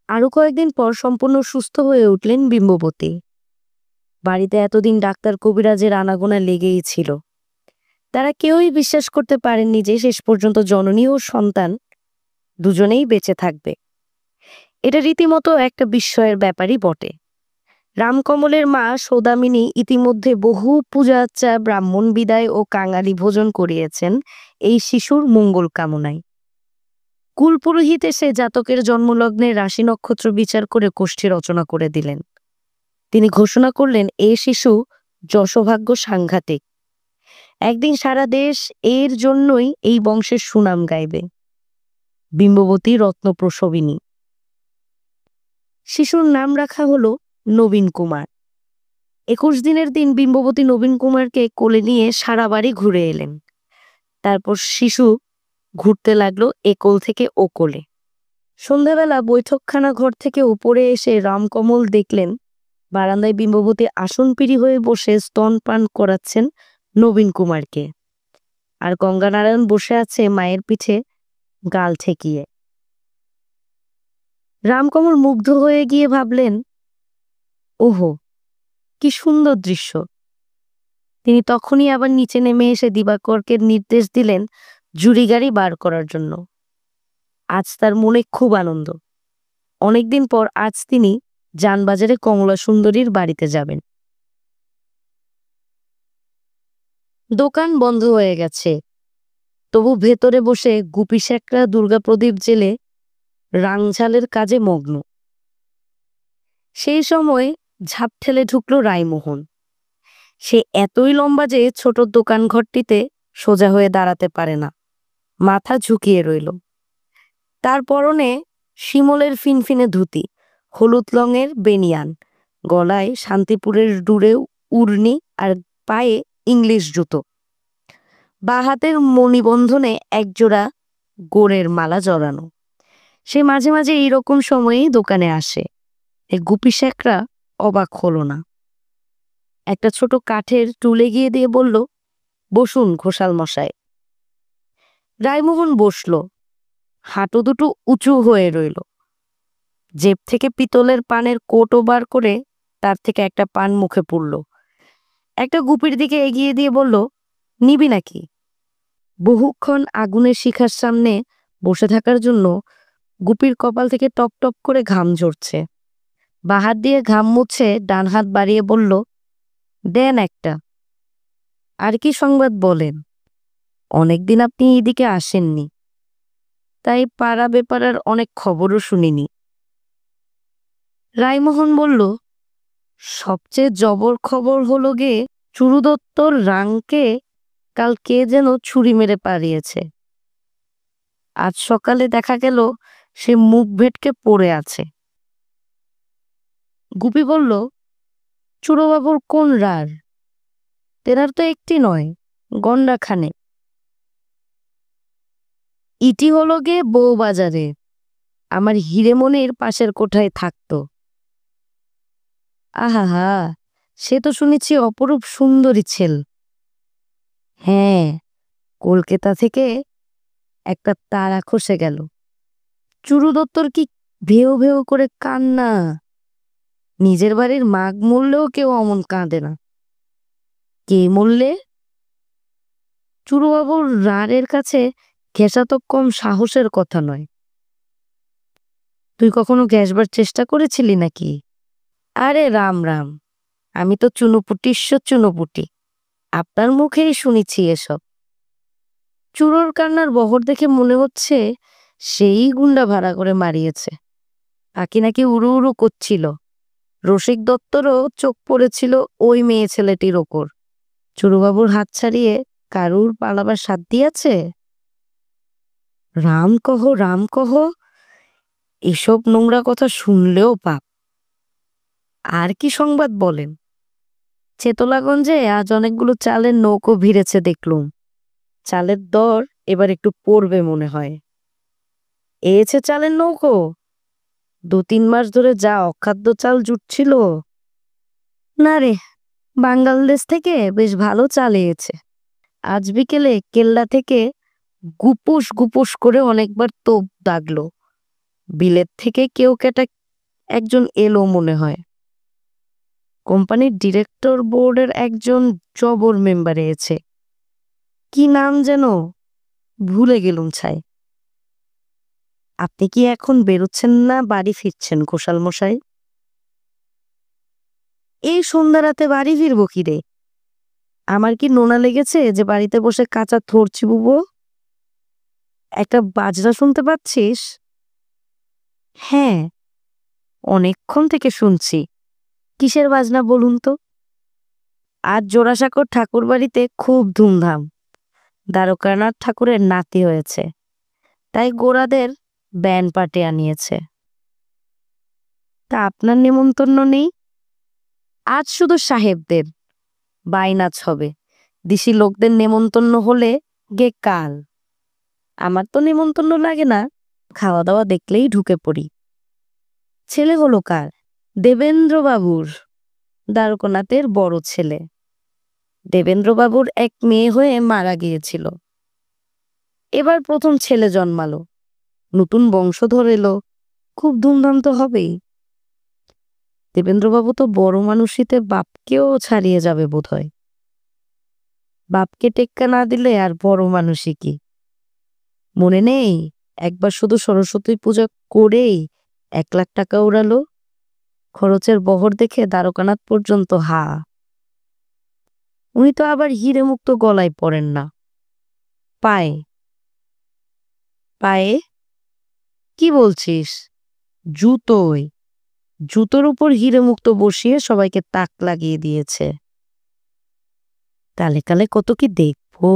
আরো কয়েকদিন পর সম্পূর্ণ সুস্থ হয়ে উঠলেন বিম্ববতী। বাড়িতে এতদিন ডাক্তার কবিরাজের আনাগোনা লেগেই ছিল। তারা কেউই বিশ্বাস করতে পারেননি যে শেষ পর্যন্ত জননী ও সন্তান দুজনেই বেঁচে থাকবে। এটা রীতিমতো একটা বিস্ময়ের ব্যাপারই বটে। রামকমলের মা সৌদামিনী ইতিমধ্যে বহু পূজার্চা, ব্রাহ্মণ বিদায় ও কাঙালি ভোজন করিয়েছেন এই শিশুর মঙ্গল কামনায়। কুলপুরোহিত এসে জাতকের জন্মলগ্নের রাশি নক্ষত্র বিচার করে কোষ্ঠী রচনা করে দিলেন। তিনি ঘোষণা করলেন, এ শিশু যশোভাগ্য সাংঘাতিক। একদিন সারা দেশ এর জন্যই এই বংশের সুনাম গাইবে। বিম্ববতী রত্নপ্রসবিনী। শিশুর নাম রাখা হলো নবীন কুমার। 21 দিনের দিন বিম্ববতী নবীন কুমারকে কোলে নিয়ে সারা বাড়ি ঘুরে এলেন। তারপর শিশু ঘুরতে লাগলো এ কোল থেকে ও কোলে। সন্ধ্যাবেলা বৈঠকখানা ঘর থেকে উপরে এসে রামকমল দেখলেন বারান্দায় বিম্ববতী আসনপিড়ি হয়ে বসে স্তনপান করাচ্ছেন নবীন কুমারকে, আর গঙ্গানারায়ণ বসে আছে মায়ের পিঠে গাল ঠেকিয়ে। রামকমল মুগ্ধ হয়ে গিয়ে ভাবলেন, ওহো, কি সুন্দর দৃশ্য। তিনি তখনই আবার নিচে নেমে এসে দিবাকরকে নির্দেশ দিলেন জুড়ি গাড়ি বার করার জন্য। আজ তার মনে খুব আনন্দ। অনেকদিন পর আজ তিনি যানবাজারে কমলা সুন্দরীর বাড়িতে যাবেন। দোকান বন্ধ হয়ে গেছে, তবু ভেতরে বসে গুপি শেখরা দুর্গা প্রদীপ জেলে রাংঝালের কাজে মগ্ন। সেই সময় ঝাঁপ ঠেলে ঢুকলো রায়মোহন। সে এতই লম্বা যে ছোট দোকান ঘরটিতে সোজা হয়ে দাঁড়াতে পারে না, মাথা ঝুঁকিয়ে রইল। তার পরনে শিমলের ফিনফিনে ধুতি, হলুদ রঙের বেনিয়ান, গলায় শান্তিপুরের ডুরে উড়নি আর পায়ে ইংলিশ জুতো। বাঁ হাতের মণিবন্ধনে একজোড়া গোড়ের মালা জড়ানো। সে মাঝে মাঝে এইরকম সময়েই দোকানে আসে। এই গুপি শেখরা অবাক হলো না। একটা ছোট কাঠের টুলে গিয়ে দিয়ে বলল, বসুন ঘোষাল মশাই। রায়মোহন বসল, হাঁটু দুটো উঁচু হয়ে রইল। জেব থেকে পিতলের পানের কোটও বার করে তার থেকে একটা পান মুখে পুরল। একটা গুপির দিকে এগিয়ে দিয়ে বলল, নিবি নাকি? বহুক্ষণ আগুনের শিখার সামনে বসে থাকার জন্য গুপির কপাল থেকে টপ টপ করে ঘাম ঝরছে। বাঁ হাত দিয়ে ঘাম মুছে ডান হাত বাড়িয়ে বলল, দেন একটা। আর কি সংবাদ বলেন? অনেকদিন আপনি এদিকে আসেননি, তাই পাড়া বেপারার অনেক খবরও শুনিনি। রায়মোহন বলল, সবচেয়ে জবর খবর হলো গে চুরু দত্তর রাংকে কাল কে যেন ছুরি মেরে পালিয়েছে। আজ সকালে দেখা গেল সে মুখ ভেটকে পড়ে আছে। গুপি বলল, চুরুবাবুর কোন রার? তেনার তো একটি নয়, গন্ডাখানে। ইটি হলো গে বউবাজারে, আমার হিরেমনির পাশের কোঠায় থাকতো। আহা, সে তো শুনেছি অপরূপ সুন্দরী ছেল। হ্যাঁ, কলকাতা থেকে একটা তারা খসে গেল। চুরু দত্তর কি ভেউ ভেউ করে কান্না! নিজের বাড়ির মাগ মরলেও কেউ অমন কাঁদে না। কে মরলে? চুরুবাবুর রাড়ের কাছে ঘেঁষা তো কম সাহসের কথা নয়। তুই কখনো ঘেঁষবার চেষ্টা করেছিলি নাকি? আরে রাম রাম, আমি তো চুনোপুটিস্য চুনোপুটি, আপনার মুখেই শুনেছি এসব। চুরোর কান্নার বহর দেখে মনে হচ্ছে সেই গুন্ডা ভাড়া করে মারিয়েছে। তাকে নাকি উড়ু উড়ু করছিল। রসিক দত্তরও চোখ পড়েছিল ওই মেয়ে ছেলেটির ওপর। চুরুবাবুর হাত ছাড়িয়ে কারুর পালাবার সাধ্য আছে? রাম কহ, রাম কহ, এসব নোংরা কথা শুনলেও পাপ। আর কি সংবাদ বলেন? চেতলাগঞ্জে আজ অনেকগুলো চালের নৌকো ভিড়েছে দেখলুম। চালের দর এবার একটু পড়বে মনে হয়। এসে চালের নৌকো? 2-3 মাস ধরে যা অখাদ্য চাল জুটছিল। না রে, বাংলাদেশ থেকে বেশ ভালো চাল এসেছে। আজ বিকেলে কেল্লা থেকে গুপুস গুপুস করে অনেকবার তোপ দাগলো। বিলেত থেকে কেউ কেটা একজন এলো মনে হয়। কোম্পানির ডিরেক্টর বোর্ডের একজন জবর মেম্বার এসেছে। কি নাম যেন ভুলে গেলুম ছাই। আপনি কি এখন বেরোচ্ছেন না বাড়ি ফিরছেন ঘোষাল মশাই? এই সন্ধ্যা রাতে বাড়ি ফিরবো কি রে? আমার কি নোনা লেগেছে যে বাড়িতে বসে কাঁচা থোর চিবুবো? একটা বাজনা শুনতে পাচ্ছিস? হ্যাঁ, অনেকক্ষণ থেকে শুনছি। কিসের বাজনা বলুন তো? আজ জোড়াসাঁকোর ঠাকুর বাড়িতে খুব ধুমধাম। দ্বারকানাথ ঠাকুরের নাতি হয়েছে, তাই গোড়াদের ব্যান্ড পার্টি আনিয়েছে। তা আপনার নেমন্তন্ন নেই? আজ শুধু সাহেবদের বাইনাচ হবে। দিশি লোকদের নেমন্তন্ন হলে গে কাল। আমার তো নেমন্তন্ন লাগে না, খাওয়া দাওয়া দেখলেই ঢুকে পড়ি। ছেলে হলো কার? দেবেন্দ্রবাবুর, দ্বারকানাথের বড় ছেলে। দেবেন্দ্রবাবুর এক মেয়ে হয়ে মারা গিয়েছিল। এবার প্রথম ছেলে জন্মালো, নতুন বংশধর এলো, খুব ধুমধাম তো হবেই। দেবেন্দ্রবাবু তো বড় মানুষিতে বাপকেও ছাড়িয়ে যাবে বোধহয়। বাপকে টেক্কা না দিলে আর বড় মানুষই কি? মনে নেই একবার শুধু সরস্বতী পূজা করেই 1 লাখ টাকা উড়ালো। খরচের বহর দেখে দ্বারকানাথ পর্যন্ত হা। উনি তো আবার হিরে মুক্ত গলায় পরেন না, পায়ে। পায়ে? কি বলছিস? জুতোয়। জুতোর উপর হিরে মুক্ত বসিয়ে সবাইকে তাক লাগিয়ে দিয়েছে। কালে কালে কত কি দেখবো।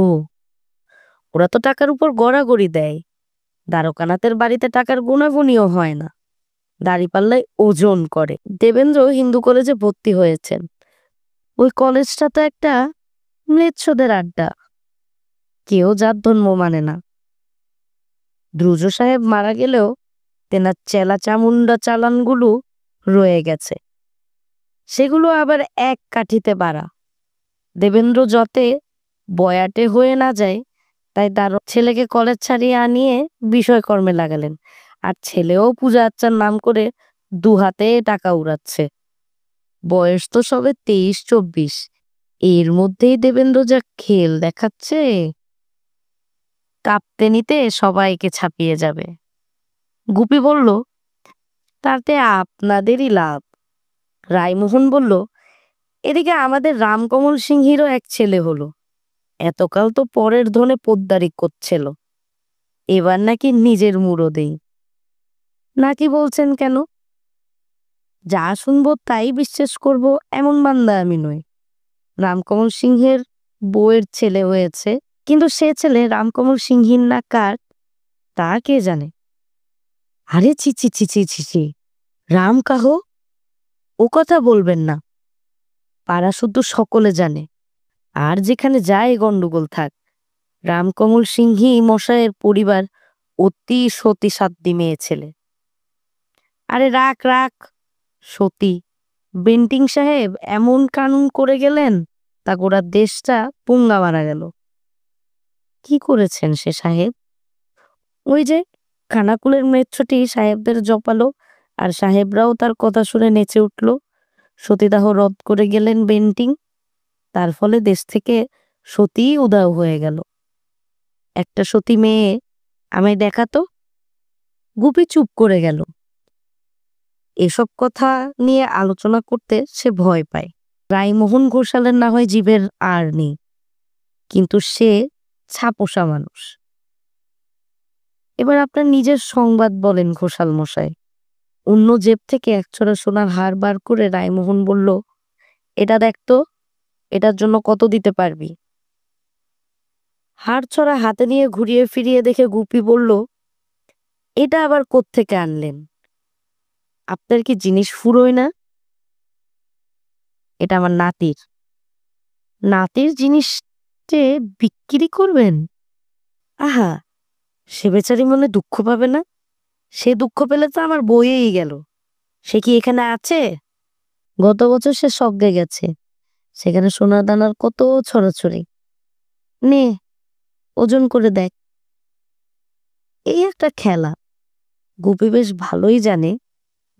ওরা তো টাকার উপর গড়াগড়ি দেয়। দ্বারকানাথের বাড়িতে টাকার গুণাগুণিও হয় না, দাঁড়িপাল্লায় ওজন করে। দেবেন্দ্র হিন্দু কলেজে ভর্তি হয়েছেন। ওই কলেজটা তো একটা ম্লেচ্ছদের আড্ডা, কেউ জাত ধর্ম মানে না। দ্রুজ সাহেব মারা গেলেও তেনার চেলা চামুন্ডা চালানগুলো রয়ে গেছে, সেগুলো আবার এক কাঠিতে বাড়া। দেবেন্দ্র যতে বয়াটে হয়ে না যায়, তাই তার ছেলেকে কলেজ ছাড়িয়ে আনিয়ে বিষয়কর্মে লাগালেন। আর ছেলেও পূজা আচ্চার নাম করে দুহাতে টাকা উড়াচ্ছে। বয়স তো সবে 23-24, এর মধ্যেই দেবেন্দ্র যা খেল দেখাচ্ছে, কাঁপতে নিতে সবাইকে ছাপিয়ে যাবে। গুপি বলল, তাতে আপনাদেরই লাভ। রায়মোহন বলল, এদিকে আমাদের রামকমল সিংহিরও এক ছেলে হলো। এতকাল তো পরের ধনে পোদ্দারি করছিল, এবার নাকি নিজের মুরদেই। নাকি বলছেন কেন? যা শুনবো তাই বিশ্বাস করব এমন বান্দা আমি নই। রামকমল সিংহের বউয়ের ছেলে হয়েছে, কিন্তু সে ছেলে রামকমল সিংহীর না কার তা কে জানে। আরে ছি ছি ছি ছি ছি ছি, রাম কাহো, ও কথা বলবেন না। পাড়া শুদ্ধ সকলে জানে, আর যেখানে যায় গন্ডগোল থাক। রামকমল সিংহী মশাইয়ের পরিবার অতি সতী সাধ্বী মেয়ে ছেলে। আরে রাখ রাখ, সতী বেন্টিং সাহেব এমন কানুন করে গেলেন, তা গোটা দেশটা পুঙ্গা মারা গেল। কি করেছেন সে সাহেব? ওই যে খানাকুলের মেচ্ছটি সাহেবদের জপালো, আর সাহেবরাও তার কথা শুনে নেচে উঠল। সতীদাহ রদ করে গেলেন বেন্টিং, তার ফলে দেশ থেকে সতীই উধাও হয়ে গেল। একটা সতী মেয়ে আমায় দেখাতো। গুপি চুপ করে গেল। এসব কথা নিয়ে আলোচনা করতে সে ভয় পায়। রায়মোহন ঘোষালের না হয় জীবের আর নেই, কিন্তু সে ছাপোষা মানুষ। এবার আপনার নিজের সংবাদ বলেন ঘোষাল মশাই। অন্য জেব থেকে একছড়া সোনার হার বার করে রায়মোহন বলল, এটা দেখতো, এটার জন্য কত দিতে পারবি? হার ছড়া হাতে নিয়ে ঘুরিয়ে ফিরিয়ে দেখে গুপি বলল, এটা আবার কোত্থেকে আনলেন? আপনার কি জিনিস ফুরোয় না? এটা আমার নাতির। নাতির জিনিস যে বিক্রি করবেন? আহা, সে বেচারি মনে দুঃখ পাবে না? সে দুঃখ পেলে তো আমার বইয়েই গেল। সে কি এখানে আছে? গত বছর সে স্বর্গে গেছে, সেখানে সোনার দানার কত ছড়াছড়ি। নে, ওজন করে দেখ। এই একটা খেলা। গুপি বেশ ভালোই জানে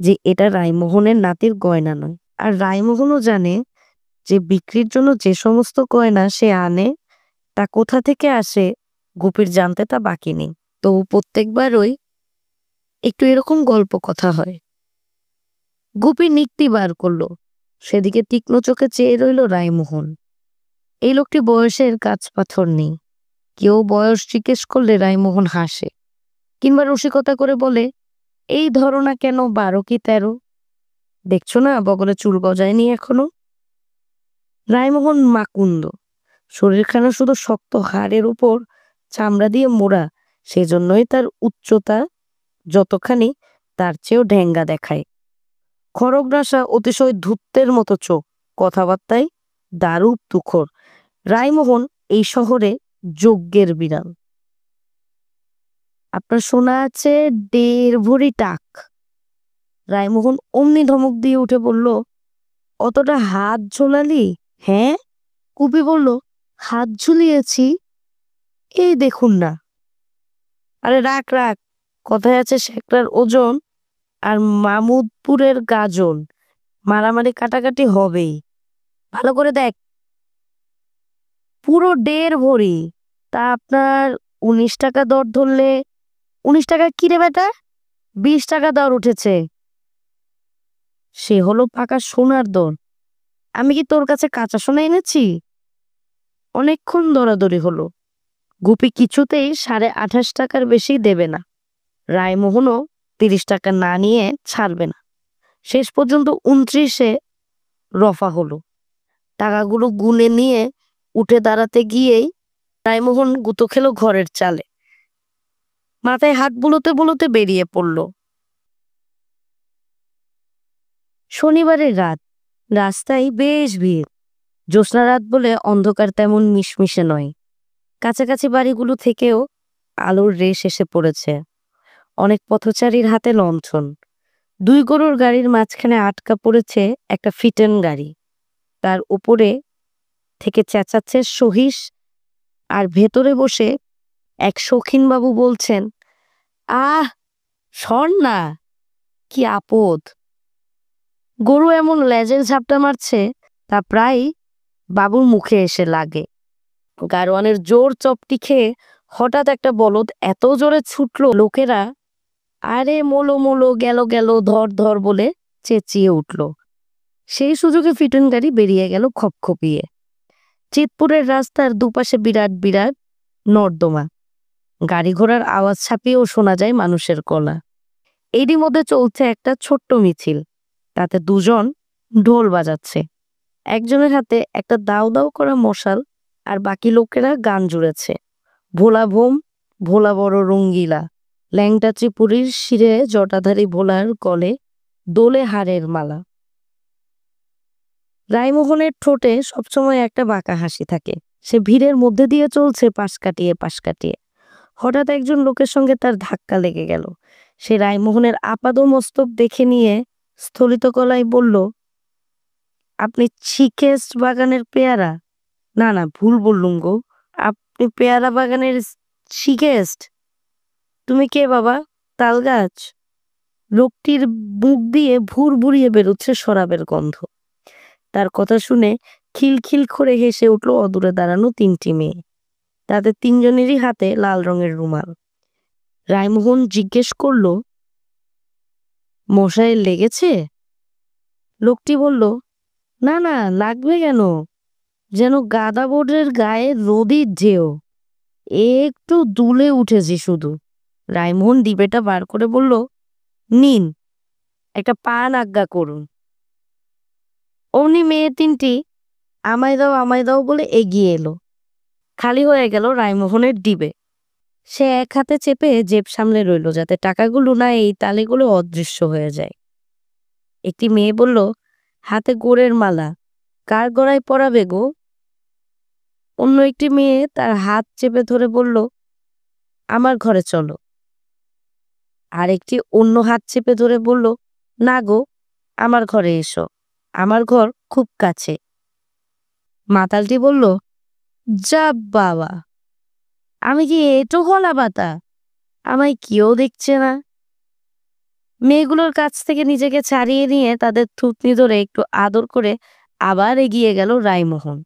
যে এটা রায়মোহনের নাতির গয়না নয়, আর রায়মোহনও জানে যে বিক্রির জন্য যে সমস্ত গয়না সে আনে তা কোথা থেকে আসে গুপির জানতে তা বাকি নেই। তো প্রত্যেকবারই একটু এরকম গল্প কথা হয়। গুপি নিক্তি বার করলো, সেদিকে তীক্ষ্ণ চোখে চেয়ে রইল রায়মোহন। এই লোকটি বয়সের কাজ পাথর নেই। কেউ বয়স জিজ্ঞেস করলে রায়মোহন হাসে, কিংবা রসিকতা করে বলে, এই ধরো না কেন 12 কি 13, দেখছো না বগলে চুল গজায়নি এখনো। রায়মোহন মাকুন্দ, শরীরখানা শুধু শক্ত হাড়ের উপর চামড়া দিয়ে মোড়া, সেজন্যই তার উচ্চতা যতখানি তার চেয়েও ঢেঙ্গা দেখায়। খড়গরাসা অতিশয় ধূর্তের মতো চোখ, কথাবার্তায় দারুপ তুখর। রায়মোহন এই শহরে যজ্ঞের বিড়াল। আপনার শোনা আছে 1.5 ভরি টাক। রায়মোহন অমনি ধমক দিয়ে উঠে বলল, অতটা হাত ঝোলালি? হ্যাঁ, কুপি বলল, হাত ঝুলিয়েছি, এই দেখুন না। আরে রাখ রাখ, কথায় আছে শেকড়ার ওজন আর মামুদপুরের গাজন, মারামারি কাটাকাটি হবেই। ভালো করে দেখ। পুরো 1.5 ভরি। তা আপনার 19 টাকা দর ধরলে? 19 টাকা কি রে বেটা? 20 টাকা দর উঠেছে। সে হলো পাকা সোনার দর। আমি কি তোর কাছে কাঁচা সোনা এনেছি? অনেকক্ষণ দরাদরি হলো। গুপি কিছুতেই 28.5 টাকার বেশি দেবে না। রায়মোহনও 30 টাকা না নিয়ে ছাড়বে না। শেষ পর্যন্ত 29-এ রফা হলো। টাকাগুলো গুনে নিয়ে উঠে দাঁড়াতে গিয়েই রায়মোহন গুঁতো খেলো ঘরের চালে। মাথায় হাত বুলোতে বুলোতে বেরিয়ে পড়ল। শনিবারের রাত, রাস্তায় বেশ ভিড়। জ্যোৎস্না রাত বলে অন্ধকার তেমন মিশমিশে নয়। কাছাকাছি বাড়িগুলো থেকেও আলোর রেশ এসে পড়েছে। অনেক পথচারীর হাতে লণ্ঠন। দুই গরুর গাড়ির মাঝখানে আটকা পড়েছে একটা ফিটেন গাড়ি। তার উপরে থেকে চেঁচাচ্ছে সহিস, আর ভেতরে বসে এক শৌখিনবাবু বলছেন, আহ, সর না, কি আপদ। গরু এমন লেজের ঝাপটা মারছে তা প্রায় বাবুর মুখে এসে লাগে। গাড়োয়ানের জোর চপটি খেয়ে হঠাৎ একটা বলদ এত জোরে ছুটল, লোকেরা আরে মোলো মোলো, গেল গেল, ধর ধর বলে চেঁচিয়ে উঠল। সেই সুযোগে ফিটন গাড়ি বেরিয়ে গেল খপখপিয়ে। চিতপুরের রাস্তার দুপাশে বিরাট বিরাট নর্দমা। গাড়ি ঘোড়ার আওয়াজ ছাপিয়েও শোনা যায় মানুষের গলা। এরই মধ্যে চলছে একটা ছোট্ট মিছিল। তাতে দুজন ঢোল বাজাচ্ছে। একজনের হাতে একটা দাউ দাউ করা মশাল, আর বাকি লোকেরা গান জুড়েছে, ভোলা ভোম, ভোলা বড় রঙ্গিলা। ল্যাংটা ত্রিপুরীর শিরে জটাধারী ভোলার গলে দোলে হারের মালা। রায়মোহনের ঠোঁটে সবসময় একটা বাঁকা হাসি থাকে। সে ভিড়ের মধ্যে দিয়ে চলছে পাশ কাটিয়ে পাশ কাটিয়ে। হঠাৎ একজন লোকের সঙ্গে তার ধাক্কা লেগে গেল। সে রায়মোহনের আপাদমস্তক দেখে নিয়ে স্থলিত গলায় বলল, আপনি চিকেস্ট বাগানের পেয়ারা? না না, ভুল বললুম গো, আপনি পেয়ারা বাগানের চিকেস্ট? তুমি কে বাবা? তাল গাছ? লোকটির বুক দিয়ে ভুর ভুরিয়ে বেরোচ্ছে শরাবের গন্ধ। তার কথা শুনে খিলখিল করে হেসে উঠল অদূরে দাঁড়ানো তিনটি মেয়ে। তাদের তিনজনেরই হাতে লাল রঙের রুমাল। রায়মোহন জিজ্ঞেস করল, মশায় লেগেছে? লোকটি বলল, না না, লাগবে কেন, যেন গাদা বোর্ডের গায়ে রোদির ঢেউ, একটু দুলে উঠেছি শুধু। রায়মোহন ডিবেটা বার করে বলল, নিন, একটা পান আজ্ঞা করুন। অমনি মেয়ে তিনটি আমায় দাও বলে এগিয়ে এলো। খালি হয়ে গেল রায়মোহনের ডিবে। সে এক হাতে চেপে জেব সামলে রইল, যাতে টাকাগুলো না এই তালেগুলো অদৃশ্য হয়ে যায়। একটি মেয়ে বলল, হাতে গোড়ের মালা, কার গড়ায় পরাবে গো? অন্য একটি মেয়ে তার হাত চেপে ধরে বলল, আমার ঘরে চলো। আর একটি অন্য হাত চেপে ধরে বলল, না গো, আমার ঘরে এসো, আমার ঘর খুব কাছে। মাতালটি বলল, যা বাবা, আমি কি এটো গলা বাতা, আমায় কেউ দেখছে না। মেয়েগুলোর কাছ থেকে নিজেকে ছাড়িয়ে নিয়ে তাদের থুতনি ধরে একটু আদর করে আবার এগিয়ে গেল রায়মোহন।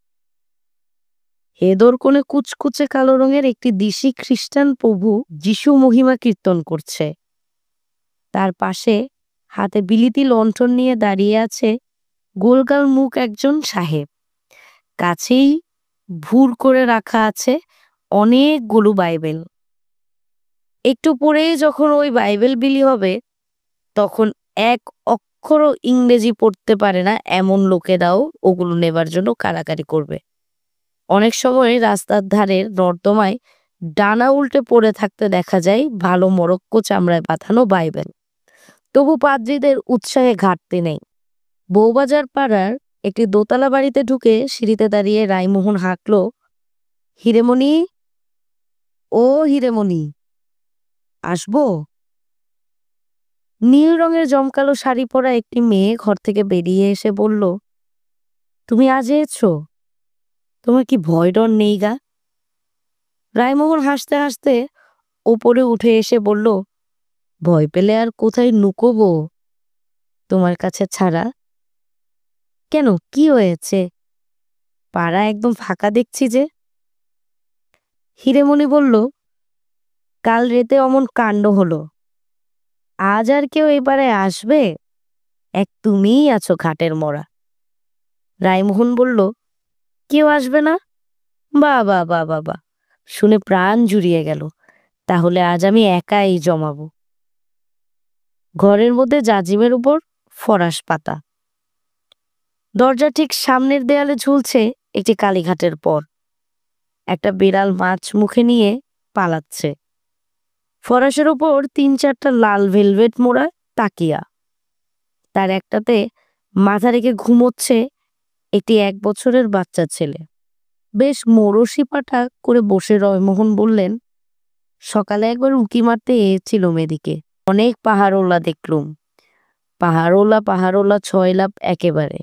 হেদর কোণে কুচকুচে কালো রঙের একটি দিশি খ্রিস্টান প্রভু যিশু মহিমা কীর্তন করছে। তার পাশে হাতে বিলিতি লণ্ঠন নিয়ে দাঁড়িয়ে আছে গোলগাল মুখ একজন সাহেব। কাছেই ভুর করে রাখা আছে অনেকগুলো বাইবেল। একটু পরেই যখন ওই বাইবেল বিলি হবে, তখন এক অক্ষরও ইংরেজি পড়তে পারে না এমন লোকেরাও ওগুলো নেবার জন্য কাড়াকাড়ি করবে। অনেক সময় রাস্তার ধারের নর্দমায় ডানা উল্টে পড়ে থাকতে দেখা যায় ভালো মরক্কো চামড়ায় বাঁধানো বাইবেল। তবু পাদ্রীদের উৎসাহে ঘাটতি নেই। বউবাজার পাড়ার একটি দোতলা বাড়িতে ঢুকে সিঁড়িতে দাঁড়িয়ে রায়মোহন হাঁকল, হিরেমণি, ও হিরেমণি, আসবো? নীল রঙের জমকালো শাড়ি পরা একটি মেয়ে ঘর থেকে বেরিয়ে এসে বলল, তুমি আজ এসছো? তোমার কি ভয় ডর নেই গা? রায়মোহন হাসতে হাসতে ওপরে উঠে এসে বলল, ভয় পেলে আর কোথায় নুকোবো তোমার কাছে ছাড়া? কেন, কি হয়েছে? পাড়া একদম ফাঁকা দেখছি যে। হিরেমণি বলল, কাল রাতে অমন কাণ্ড হলো, আজ আর কেউ এবারে আসবে? এক তুমিই আছো ঘাটের মরা। রায়মোহন বলল, কেউ আসবে না? বা বা বা বা বা, শুনে প্রাণ জুড়িয়ে গেল। তাহলে আজ আমি একাই জমাবো। ঘরের মধ্যে জাজিমের উপর ফরাস পাতা। দরজা ঠিক সামনের দেয়ালে ঝুলছে একটি কালীঘাটের পর। একটা বিড়াল মাছ মুখে নিয়ে পালাচ্ছে। ফরাসের ওপর 3-4টা লাল ভেলভেট মোড়া তাকিয়া, তার একটাতে মাথা রেখে ঘুমোচ্ছে একটি 1 বছরের বাচ্চা ছেলে। বেশ মোরসি পাটা করে বসে রয়মোহন বললেন, সকালে একবার উঁকি মারতে এসেছিল মেদিকে, অনেক পাহাড়ওলা দেখলুম। পাহাড়ওলা 6 লাভ একেবারে।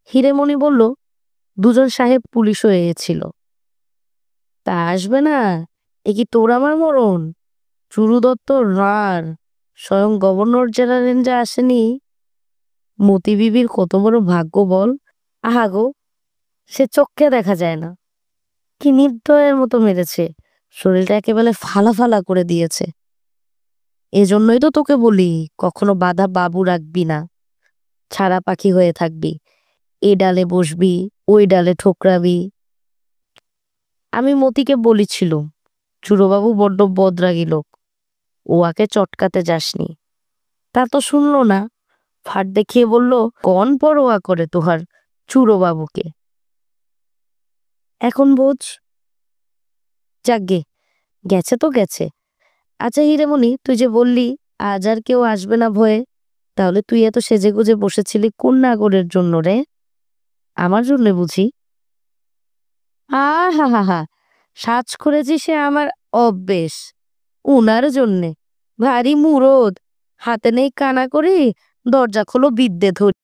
হিরেমণি বলল, দুজন সাহেব পুলিশ হয়ে এসেছিল। তা আসবে না, এ কি তোর আমার মরণ? চুরু দত্ত রার স্বয়ং গভর্নর জেনারেল যা আসেনি। মতি বিবির কত বড় ভাগ্য বল। আহা গো, সে চোখে দেখা যায় না, কি নির্দয়ের মতো মেরেছে, শরীরটা একেবারে ফালা ফালা করে দিয়েছে। এজন্যই তো তোকে বলি, কখনো বাধা বাবু রাখবি না, ছাড়া পাখি হয়ে থাকবি, এ ডালে বসবি, ওই ডালে ঠোকরাবি। আমি মতিকে বলেছিলুম, চুরোবাবু বড্ড বদরাগী লোক, ওয়াকে চটকাতে যাসনি। তা তো শুনলো না, ফাট দেখিয়ে বলল, কন পরোয়া করে তোহার চুরোবাবুকে। এখন বোঝ। যাকগে, গেছে তো গেছে। আচ্ছা হিরেমণি, তুই যে বললি আজ আর কেউ আসবে না ভয়ে, তাহলে তুই এত সেজে গুজে বসেছিলি কোন নাগরের জন্য রে? আমার জন্য বুঝি? হা হা হা, সাজ করেছি সে আমার অভ্যেস। উনার জন্যে ভারী মুরদ, হাতে নেই কানা করি, দরজা খোলো বিদ্যে ধরি।